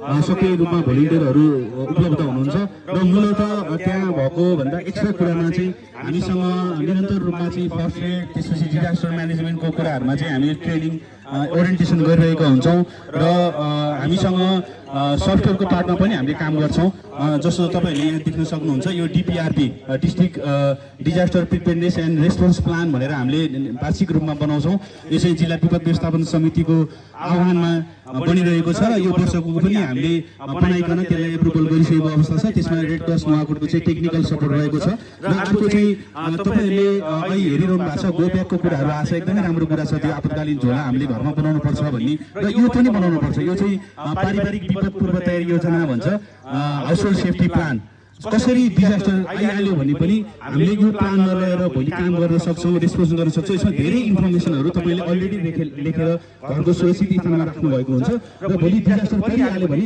सक्रिय रूपमा भोलिन्टियरहरू उपलब्ध हुनुहुन्छ र मूलत त्यहाँ भएको भन्दा एक्स्ट्रा कुरामा चाहिँ हामीसँग निरन्तर रूपमा चाहिँ फर्स्ट एड त्यसपछि डिजास्टर म्यानेजमेन्टको कुराहरूमा चाहिँ हामी ट्रेनिङ ओरिएन्टेसन गरिरहेका हुन्छौँ र हामीसँग सफ्टवेयरको पार्टमा पनि हामीले काम गर्छौँ। जस्तो तपाईँहरूले यहाँ देख्न सक्नुहुन्छ यो DPRP district disaster preparedness and response plan भनेर हामीले वार्षिक रूपमा बनाउँछौँ। यो चाहिँ जिल्ला विपद व्यवस्थापन समितिको आह्वानमा बनिरहेको छ र यो वर्षको पनि हामीले बनाइकन त्यसलाई एप्रुभल गरिसकेको अवस्था छ। त्यसमा रेड क्रस नुवाकोटको चाहिँ टेक्निकल सपोर्ट रहेको छ र अर्को चाहिँ तपाईँहरूले अहिले हेरिरहनु भएको छ गोब्याकको कुराहरू आएको छ। एकदमै राम्रो कुरा छ त्यो आपतकालीन झोला हामीले घरमा बनाउनु पर्छ भन्ने र यो पनि बनाउनु पर्छ। यो चाहिँ पारिवारिक विपद पूर्व तयारी योजना भन्छ हाउसहोल्ड सेफ्टी प्लान। कसरी डिजास्टर आइहाल्यो भने पनि हामीले यो प्लान लगाएर भोलि काम गर्न सक्छौँ, रेस्पोन्स गर्न सक्छौँ। यसमा धेरै इन्फर्मेसनहरू तपाईँले अलरेडी लेखेर घरको सुरक्षित स्थानमा राख्नु भएको हुन्छ र भोलि डिजास्टर परिहाल्यो भने